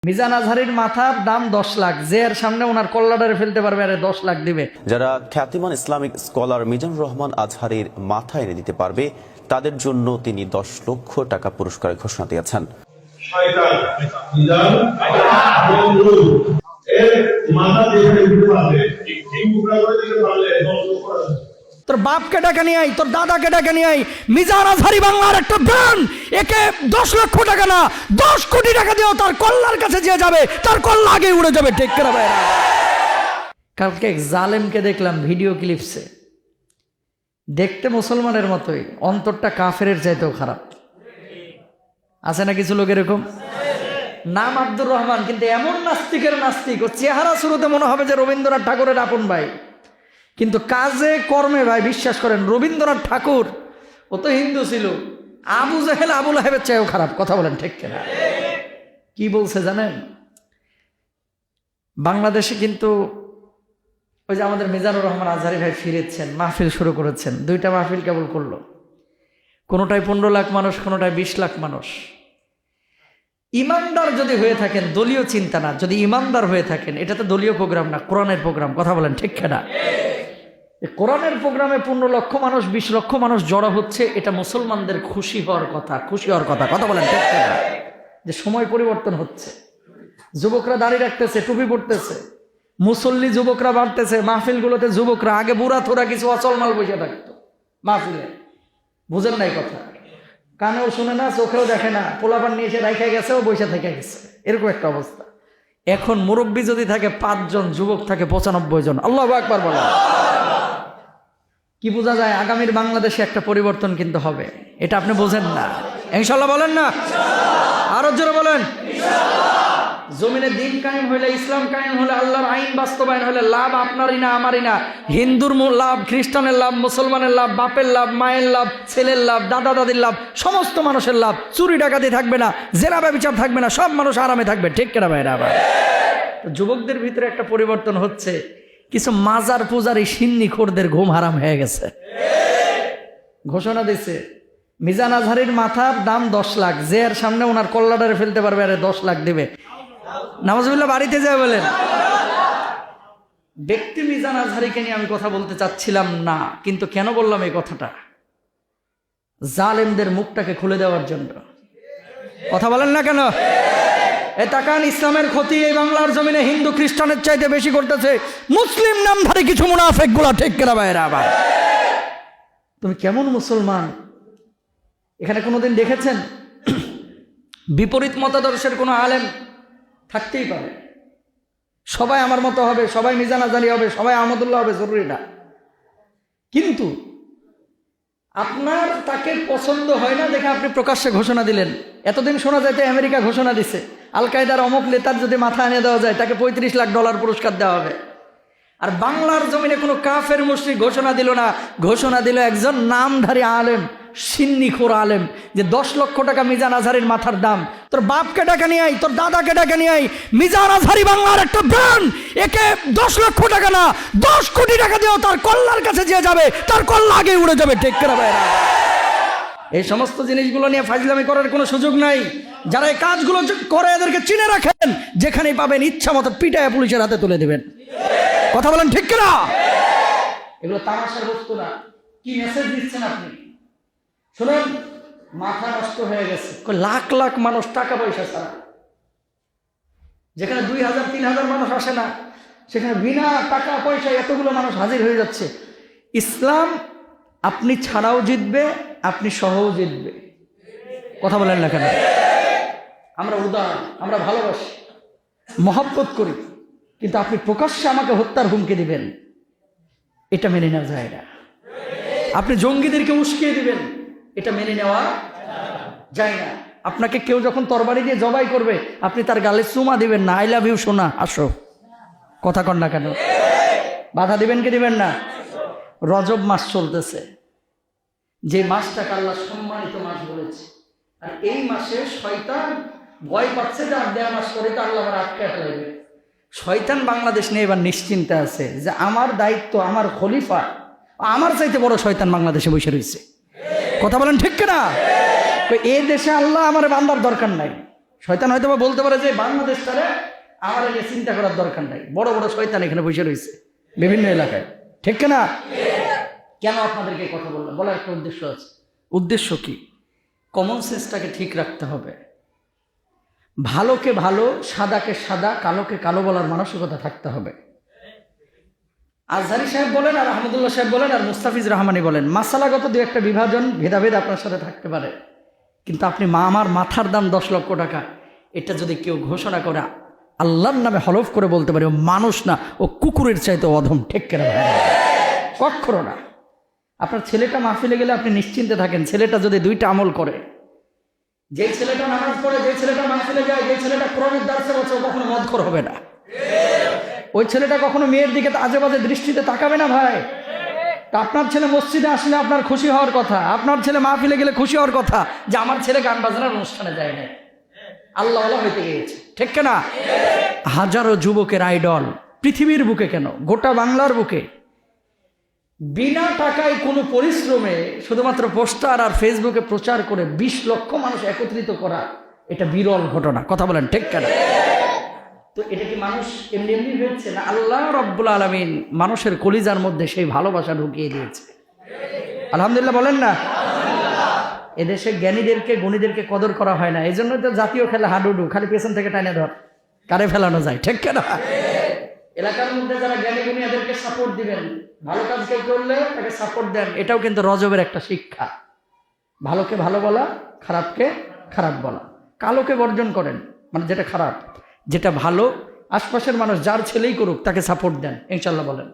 মিজান আজহারীর মাথার দাম 10 লাখ, যে এর সামনে ওনার কল্লাডারে ফেলতে পারবে আরে 10 লাখ দিবে। যারা খ্যাতিমান ইসলামিক স্কলার মিজানুর রহমান আজহারীর মাথা এনে দিতে পারবে তাদের জন্য তিনি 10 লক্ষ টাকা পুরস্কারের ঘোষণা দিয়েছেন। শয়তান মিজান নমরুদ এর মাথা দিয়ে দিতে পারবে, ঠিক টুকরা করে দিতে পারলে 10 লক্ষ টাকা। তোর বাপকে ডাকা নিয়ে আই, তোর দাদাকে ডাকা নিয়ে আই, মিজান আজহারী বাংলার একটা ব্র্যান্ড। একে 10 লক্ষ টাকা না 10 কোটি টাকা দিও, তার কল্লার কাছে যে যাবে তার কল্লা আগে উড়ে যাবে। ঠিক করে ভাই, কালকে এক জালেমকে দেখলাম ভিডিও ক্লিপসে, দেখতে মুসলমানের মতোই, অন্তরটা কাফেরের চাইতেও খারাপ। আছে না কিছু লোক এরকম? নাম আব্দুর রহমান, কিন্তু এমন নাস্তিকের নাস্তিক, ও চেহারা শুরুতে মনে হবে যে রবীন্দ্রনাথ ঠাকুরের আপন ভাই, কিন্তু কাজে কর্মে ভাই বিশ্বাস করেন রবীন্দ্রনাথ ঠাকুর ও তো হিন্দু ছিল, আবু জাহেল আবু লাহেবের চেয়েও খারাপ। কথা বলেন ঠিক কিনা? কি বলছে জানেন? বাংলাদেশে কিন্তু ওই যে আমাদের মিজানুর রহমান আজহারী ভাই ফিরেছেন, মাহফিল শুরু করেছেন, 2টা মাহফিল কেবল করলো, কোনোটায় 15 লাখ মানুষ, কোনোটায় 20 লাখ মানুষ। ইমানদার যদি হয়ে থাকেন, দলীয় চিন্তা না, যদি ইমানদার হয়ে থাকেন, এটা তো দলীয় প্রোগ্রাম না, কোরআনের প্রোগ্রাম। কথা বলেন ঠিক কিনা? কোরআনের প্রোগ্রামে 15 লক্ষ মানুষ 20 লক্ষ মানুষ জড়ো হচ্ছে, এটা মুসলমানদের খুশি হওয়ার কথা, খুশি হওয়ার কথা। কথা বলেন ঠিক কিনা? যে সময় পরিবর্তন হচ্ছে, যুবকরা দাঁড়িয়ে রাখতেছে, টুপি পড়তেছে, মুসল্লি যুবকরা বাড়তেছে, মাহফিলগুলোতে যুবকরা, আগে বুড়া থোড়া কিছু অচল মাল বসে থাকতো মাহফিলে, বুঝেন নাই কথা, কানেও শুনে না, চোখেও দেখে না, পোলাপান নিয়ে এসে রাইখা গেছে, ও বসে থেকে গেছে, এরকম একটা অবস্থা। এখন মুরব্বী যদি থাকে 5 জন, যুবক থাকে 95 জন। আল্লাহু আকবার বলেন। কি বোঝা যায়? আগামীর বাংলাদেশে একটা পরিবর্তন কিন্তু হবে, এটা আপনি বোঝেন না। ইনশাআল্লাহ বলেন না? আরো জোরে বলেন। জমিনে দিন কায়েম হইলে, ইসলাম কায়েম হলে, আল্লাহর আইন বাস্তবায়ন হলে লাভ আপনারই না আমারই না, হিন্দুর লাভ, খ্রিস্টানের লাভ, মুসলমানের লাভ, বাপের লাভ, মায়ের লাভ, ছেলের লাভ, দাদা দাদির লাভ, সমস্ত মানুষের লাভ। চুরি ডাকাতি থাকবে না, জেনা ব্যভিচার থাকবে না, সব মানুষ আরামে থাকবে। ঠিক কিনা ভাইরা? আবার যুবকদের ভিতরে একটা পরিবর্তন হচ্ছে, কিছু মাজার পূজারি সিন্নি খোরদের ঘুম হারাম হয়ে গেছে। ঘোষণা দিচ্ছে মিজান আজহারীর মাথার দাম 10 লাখ, যে এর সামনে ওনার কল্লাডারে ফেলতে পারবে আরে 10 লাখ দিবে। নামাজুবিল্লাহ বাড়িতে যায় বলেন। ব্যক্তি মিজান আজহারীকে নিয়ে আমি কথা বলতে চাচ্ছিলাম না, কিন্তু কেন বললাম এই কথাটা? জালেমদের মুখটাকে খুলে দেওয়ার জন্য। কথা বলেন না কেন? এ তাকান, ইসলামের ক্ষতি এই বাংলার জমিনে হিন্দু খ্রিস্টানের চাইতে বেশি করতেছে মুসলিম নামধারী কিছু মুনাফিক গুলা। ঠিক কিনা ভাইরা? আবার তুমি কেমন মুসলমান এখানে কোনোদিন দেখেছেন? বিপরীত মতাদর্শের কোনো আলেম থাকতেই পারে, সবাই আমার মতো হবে, সবাই মিজান আজহারী হবে, সবাই আহমদুল্লাহ হবে, জরুরি না। কিন্তু আপনার তাকে পছন্দ হয় না দেখে আপনি প্রকাশ্যে ঘোষণা দিলেন। এতদিন শোনা যায় যে আমেরিকা ঘোষণা দিছে আল কায়দার অমুক নেতার যদি মাথা এনে দেওয়া যায় তাকে $35 লাখ পুরস্কার দেওয়া হবে। আর বাংলার জমিনে কোনো কাফের মুশরিক ঘোষণা দিল না, ঘোষণা দিল একজন নামধারী আলেম, সিন্নিখোর আলেম, যে 10 লক্ষ টাকা মিজান আজহারীর মাথার দাম। তোর বাপকে ডাকা নিয়ে আই, তোর দাদাকে ডাকা নিয়ে আই, মিজান আজহারী বাংলার একটা ব্র্যান্ড। একে 10 লক্ষ টাকা না 10 কোটি টাকা দিও, তার কল্লার কাছে যে যাবে তার কল্লা আগে উড়ে যাবে। ঠিক করে ভাইরা? এই সমস্ত জিনিসগুলো নিয়ে ফাজলামি করার কোনো সুযোগ নাই। যারা এই কাজগুলো করে এদেরকে চিনে রাখেন, যেখানেই পাবেন ইচ্ছা মতো পিটায় পুলিশের হাতে তুলে দিবেন। কথা বলেন ঠিক কিনা? এগুলো তামাশার বস্তু না। কি মেসেজ দিচ্ছেন আপনি? শুনুন, মাথা নষ্ট হয়ে গেছে। লাখ লাখ মানুষ টাকা পয়সা ছাড়া, যেখানে 2000-3000 মানুষ আসে না, সেখানে বিনা টাকা পয়সায় এতগুলো মানুষ হাজির হয়ে যাচ্ছে। ইসলাম আপনি ছাড়াও জিতবে, আপনি সহও জিতবে। কথা বলেন না কেন? আমরা উদার, আমরা ভালোবাসি, মহব্বত করি, কিন্তু আপনি প্রকাশ্যে আমাকে হত্যার হুমকি দিবেন, এটা মেনে নেওয়া যায় না। আপনি জঙ্গিদেরকে উস্কিয়ে দিবেন, এটা মেনে নেওয়া যায় না। আপনাকে কেউ যখন তরবারি দিয়ে জবাই করবে, আপনি তার গালে চুমা দিবেন না, আই লাভ ইউ সোনা আসো। কথা কন না কেন? বাধা দিবেন কি দিবেন না? রজব মাস চলতেছে, যে মাসটাকে আল্লাহ সম্মানিত মাস বলেছে, আর এই মাসে শয়তান ভয় পাচ্ছে যে আর দেয়া মাস করে তো আল্লাহ আবার আটকে ফেলবে। শয়তান বাংলাদেশ নিয়ে এবার নিশ্চিন্তে আছে যে আমার দায়িত্ব, আমার খলিফা, আমার চাইতে বড় শয়তান বাংলাদেশে বসে রয়েছে। কথা বলেন ঠিক কিনা? এই দেশে আল্লাহ আমার বান্দার দরকার নাই, শয়তান হয়তো বা বলতে পারে যে বাংলাদেশটারে আমার আগে চিন্তা করার দরকার নাই, বড় বড় শয়তান এখানে বসে রয়েছে বিভিন্ন এলাকায়, ঠিক না? কেন আপনাদেরকে এই কথা বললাম? বলার একটা উদ্দেশ্য আছে। উদ্দেশ্য কি? কমন সেন্সটাকে ঠিক রাখতে হবে। ভালোকে ভালো, সাদাকে সাদা, কালোকে কালো বলার মানসিকতা থাকতে হবে। আজহারি সাহেব বলেন আর আহমদুল্লাহ সাহেব বলেন আর মুস্তাফিজ রহমানি বলেন, মাসালাগত দু একটা বিভাজন ভেদাভেদ আপনার সাথে থাকতে পারে, কিন্তু আপনি আমার মাথার দাম 10 লক্ষ টাকা, এটা যদি কেউ ঘোষণা করে আল্লাহর নামে হলফ করে বলতে পারে ও মানুষ না, ও কুকুরের চাইতে অধম, ঠিক কেনা ভাই? কখনো না। আপনার ছেলেটা মাহফিলে গেলে আপনি নিশ্চিন্তে থাকেন, ছেলেটা যদি 2টা আমল করে, যে ছেলেটা নামাজ পড়ে, যে ছেলেটা মাহফিলে যায়, যে ছেলেটা কোরআনের দার্সে বসে, ও কখনো মদখোর হবে না। ওই ছেলেটা কখনো মেয়ের দিকে আজে বাজে দৃষ্টিতে তাকাবে না ভাই। তা আপনার ছেলে মসজিদে আসলে আপনার খুশি হওয়ার কথা, আপনার ছেলে মাহফিলে গেলে খুশি হওয়ার কথা যে আমার ছেলে গান বাজনার অনুষ্ঠানে যায় না, আল্লাহ আল্লাহ হইতে গিয়েছে, ঠিক না? হাজারো যুবকের আইডল পৃথিবীর বুকে, কেন গোটা বাংলার বুকে, বিনা টাকায় কোনো পরিশ্রমে শুধুমাত্র পোস্টার আর ফেসবুকে প্রচার করে 20 লক্ষ মানুষ একত্রিত করা, এটা বিরল ঘটনা। কথা বলেন, ঠিক কেন? তো এটা কি মানুষ এমনি এমনি হয়েছে না? আল্লাহ রাব্বুল আলামিন মানুষের কলিজার মধ্যে সেই ভালোবাসা ঢুকিয়ে দিয়েছে। আলহামদুলিল্লাহ বলেন না? এদেশে জ্ঞানীদেরকে গুণীদেরকে কদর করা হয় না, এই জন্য তো জাতীয় খেলা হাডুডু, খালি পেছন থেকে টাইনে ধর, কারে ফেলানো যায়, ঠিক না? এলাকার মধ্যে যারা জ্ঞানী গুণী এদেরকে সাপোর্ট দিবেন, ভালো কাজ কেউ করলে তাকে সাপোর্ট দেন, এটাও কিন্তু রজবের একটা শিক্ষা। ভালোকে ভালো বলা, খারাপকে খারাপ বলা, কালোকে বর্জন করেন, মানে যেটা খারাপ, যেটা ভালো আশপাশের মানুষ যার ছেলেই করুক তাকে সাপোর্ট দেন, ইনশাল্লাহ বলেন।